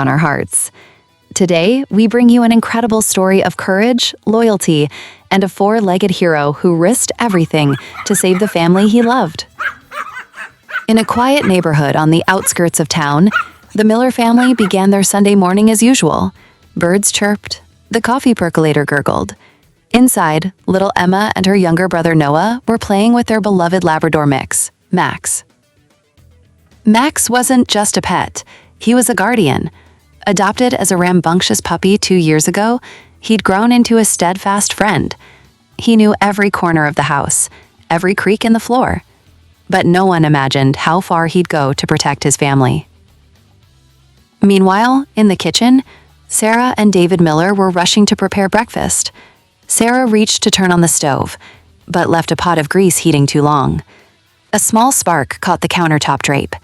on our hearts. Today, we bring you an incredible story of courage, loyalty, and a four-legged hero who risked everything to save the family he loved. In a quiet neighborhood on the outskirts of town, the Miller family began their Sunday morning as usual. Birds chirped, the coffee percolator gurgled. Inside, little Emma and her younger brother Noah were playing with their beloved Labrador mix, Max. Max wasn't just a pet, he was a guardian. Adopted as a rambunctious puppy 2 years ago, he'd grown into a steadfast friend. He knew every corner of the house, every creak in the floor. But no one imagined how far he'd go to protect his family. Meanwhile, in the kitchen, Sarah and David Miller were rushing to prepare breakfast. Sarah reached to turn on the stove, but left a pot of grease heating too long. A small spark caught the countertop drape.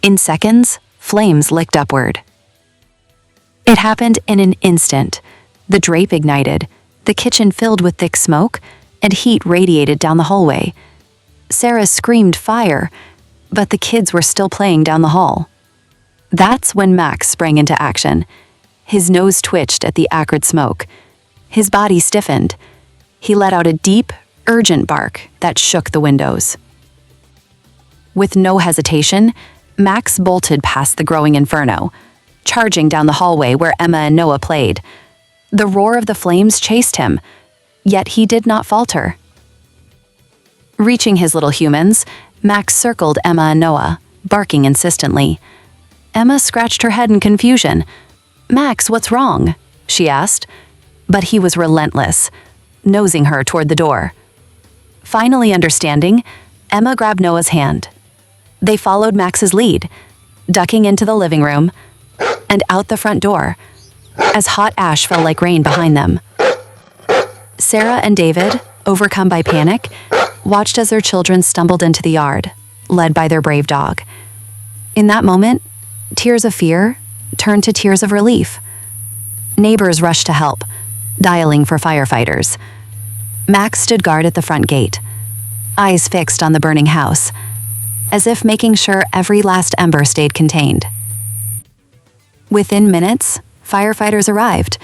In seconds, flames licked upward. It happened in an instant. The drape ignited, the kitchen filled with thick smoke, and heat radiated down the hallway. Sarah screamed fire, but the kids were still playing down the hall. That's when Max sprang into action. His nose twitched at the acrid smoke. His body stiffened. He let out a deep, urgent bark that shook the windows. With no hesitation, Max bolted past the growing inferno, charging down the hallway where Emma and Noah played. The roar of the flames chased him, yet he did not falter. Reaching his little humans, Max circled Emma and Noah, barking insistently. Emma scratched her head in confusion. "Max, what's wrong?" she asked. But he was relentless, nosing her toward the door. Finally understanding, Emma grabbed Noah's hand. They followed Max's lead, ducking into the living room and out the front door, as hot ash fell like rain behind them. Sarah and David, overcome by panic, watched as their children stumbled into the yard, led by their brave dog. In that moment, tears of fear turned to tears of relief. Neighbors rushed to help, dialing for firefighters. Max stood guard at the front gate, eyes fixed on the burning house, as if making sure every last ember stayed contained. Within minutes, firefighters arrived,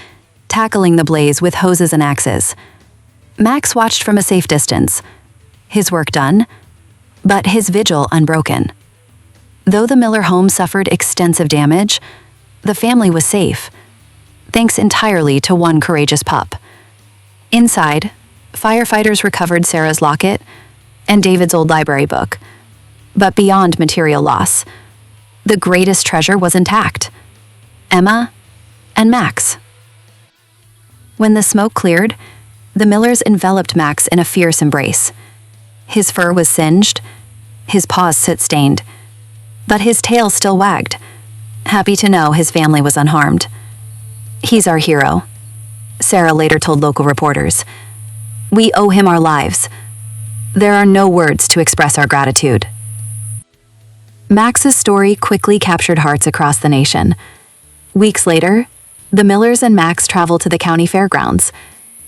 tackling the blaze with hoses and axes. Max watched from a safe distance, his work done, but his vigil unbroken. Though the Miller home suffered extensive damage, the family was safe, thanks entirely to one courageous pup. Inside, firefighters recovered Sarah's locket and David's old library book. But beyond material loss, the greatest treasure was intact: Emma and Max. When the smoke cleared, the Millers enveloped Max in a fierce embrace. His fur was singed, his paws soot-stained, but his tail still wagged, happy to know his family was unharmed. "He's our hero," Sarah later told local reporters. "We owe him our lives. There are no words to express our gratitude." Max's story quickly captured hearts across the nation. Weeks later, the Millers and Max traveled to the county fairgrounds,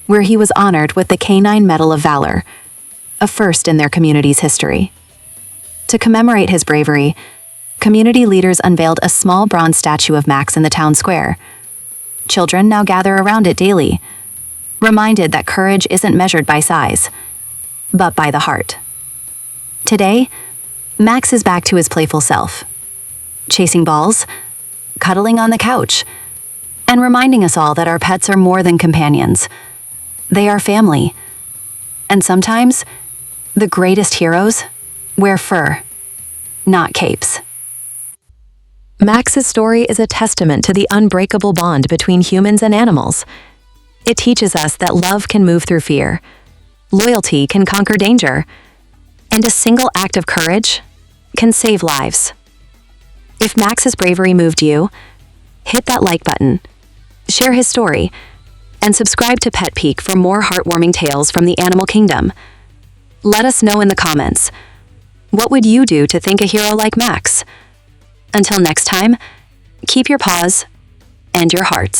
where he was honored with the Canine Medal of Valor, a first in their community's history. To commemorate his bravery, community leaders unveiled a small bronze statue of Max in the town square. Children now gather around it daily, reminded that courage isn't measured by size, but by the heart. Today, Max is back to his playful self, chasing balls, cuddling on the couch, and reminding us all that our pets are more than companions. They are family. And sometimes, the greatest heroes wear fur, not capes. Max's story is a testament to the unbreakable bond between humans and animals. It teaches us that love can move through fear, loyalty can conquer danger, and a single act of courage can save lives. If Max's bravery moved you, hit that like button, share his story, and subscribe to Pet Peek for more heartwarming tales from the animal kingdom. Let us know in the comments, what would you do to thank a hero like Max? Until next time, keep your paws and your hearts.